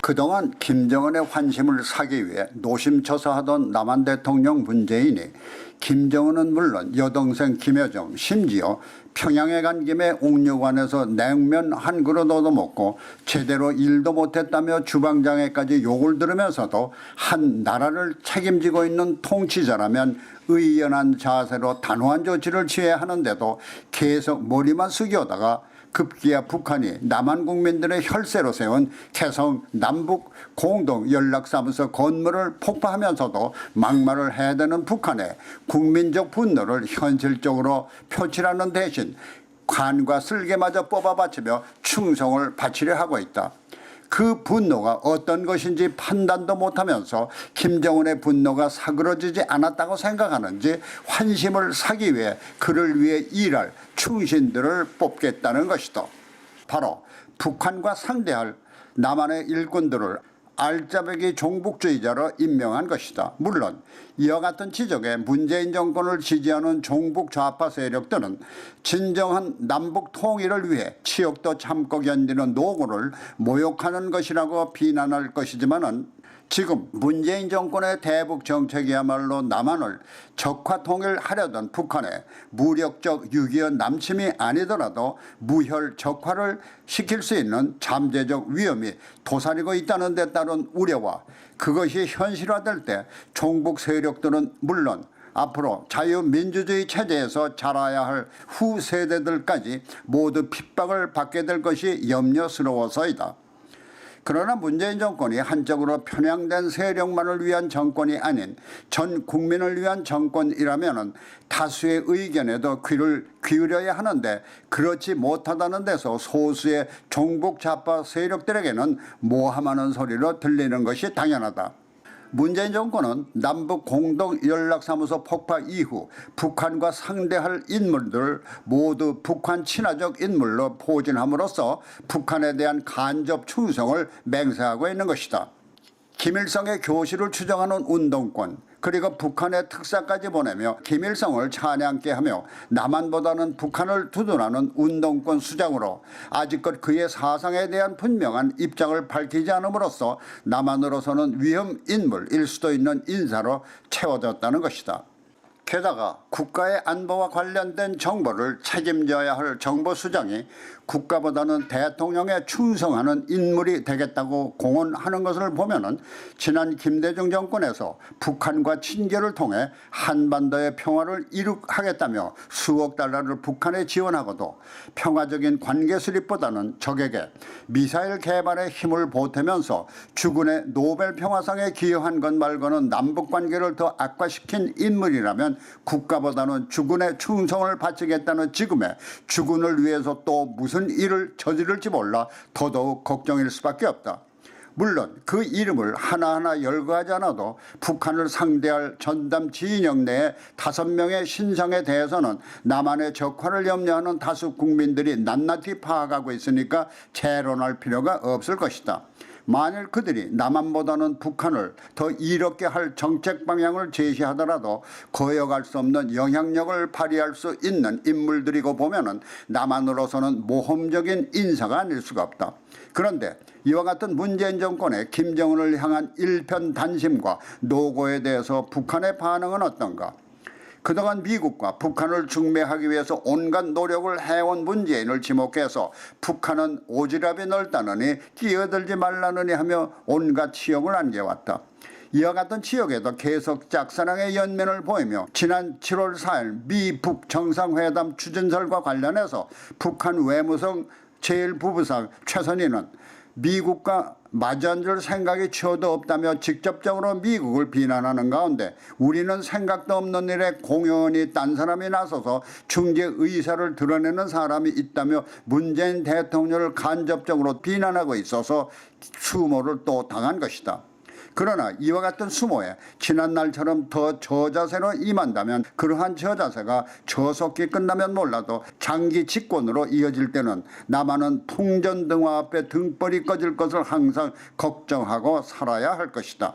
그동안 김정은의 환심을 사기 위해 노심초사하던 남한 대통령 문재인이 김정은은 물론 여동생 김여정 심지어 평양에 간 김에 옥류관에서 냉면 한 그릇 얻어먹고 제대로 일도 못했다며 주방장에까지 욕을 들으면서도 한 나라를 책임지고 있는 통치자라면 의연한 자세로 단호한 조치를 취해야 하는데도 계속 머리만 숙여다가 급기야 북한이 남한 국민들의 혈세로 세운 개성 남북 공동 연락사무소 건물을 폭파하면서도 막말을 해대는 북한의 국민적 분노를 현실적으로 표출하는 대신 관과 쓸개마저 뽑아바치며 충성을 바치려 하고 있다. 그 분노가 어떤 것인지 판단도 못하면서 김정은의 분노가 사그러지지 않았다고 생각하는지 환심을 사기 위해 그를 위해 일할 충신들을 뽑겠다는 것이다. 바로 북한과 상대할 남한의 일꾼들을 알짜배기 종북주의자로 임명한 것이다. 물론 이와 같은 지적에 문재인 정권을 지지하는 종북 좌파 세력들은 진정한 남북 통일을 위해 치욕도 참고 견디는 노고를 모욕하는 것이라고 비난할 것이지만은 지금 문재인 정권의 대북 정책이야말로 남한을 적화 통일하려던 북한의 무력적 6.25 남침이 아니더라도 무혈 적화를 시킬 수 있는 잠재적 위험이 도사리고 있다는 데 따른 우려와 그것이 현실화될 때 종북 세력들은 물론 앞으로 자유민주주의 체제에서 자라야 할 후세대들까지 모두 핍박을 받게 될 것이 염려스러워서이다. 그러나 문재인 정권이 한쪽으로 편향된 세력만을 위한 정권이 아닌 전 국민을 위한 정권이라면 다수의 의견에도 귀를 기울여야 하는데 그렇지 못하다는 데서 소수의 종북 좌파 세력들에게는 모함하는 소리로 들리는 것이 당연하다. 문재인 정권은 남북 공동연락사무소 폭파 이후 북한과 상대할 인물들을 모두 북한 친화적 인물로 포진함으로써 북한에 대한 간접 충성을 맹세하고 있는 것이다. 김일성의 교실을 추정하는 운동권 그리고 북한의 특사까지 보내며 김일성을 찬양케 하며 남한보다는 북한을 두둔하는 운동권 수장으로 아직껏 그의 사상에 대한 분명한 입장을 밝히지 않음으로써 남한으로서는 위험 인물일 수도 있는 인사로 채워졌다는 것이다. 게다가 국가의 안보와 관련된 정보를 책임져야 할 정보수장이 국가보다는 대통령에 충성하는 인물이 되겠다고 공언하는 것을 보면은 지난 김대중 정권에서 북한과 친교를 통해 한반도의 평화를 이룩하겠다며 수억 달러를 북한에 지원하고도 평화적인 관계 수립보다는 적에게 미사일 개발에 힘을 보태면서 주군의 노벨 평화상에 기여한 것 말고는 남북 관계를 더 악화시킨 인물이라면 국가보다는 주군의 충성을 바치겠다는 지금의 주군을 위해서 또 무슨 일을 저지를지 몰라 더더욱 걱정일 수밖에 없다. 물론 그 이름을 하나하나 열거하지 않아도 북한을 상대할 전담 진영 내의 5명의 신상에 대해서는 남한의 적화를 염려하는 다수 국민들이 낱낱이 파악하고 있으니까 재론할 필요가 없을 것이다. 만일 그들이 남한보다는 북한을 더 이롭게 할 정책 방향을 제시하더라도 거역할 수 없는 영향력을 발휘할 수 있는 인물들이고 보면은 남한으로서는 모험적인 인사가 아닐 수가 없다. 그런데 이와 같은 문재인 정권의 김정은을 향한 일편단심과 노고에 대해서 북한의 반응은 어떤가? 그동안 미국과 북한을 중매하기 위해서 온갖 노력을 해온 문재인을 지목해서 북한은 오지랖이 넓다느니 끼어들지 말라느니 하며 온갖 치욕을 안겨왔다. 이와 같은 치욕에도 계속 짝사랑의 연면을 보이며 지난 7월 4일 미북 정상회담 추진설과 관련해서 북한 외무성 제1부부상 최선희는 미국과 마주 앉을 생각이 처도 없다며 직접적으로 미국을 비난하는 가운데 우리는 생각도 없는 일에 공연히 딴 사람이 나서서 중재 의사를 드러내는 사람이 있다며 문재인 대통령을 간접적으로 비난하고 있어서 수모를 또 당한 것이다. 그러나 이와 같은 수모에 지난날처럼 더 저자세로 임한다면 그러한 저자세가 저속히 끝나면 몰라도 장기 집권으로 이어질 때는 남한은 풍전등화 앞에 등불이 꺼질 것을 항상 걱정하고 살아야 할 것이다.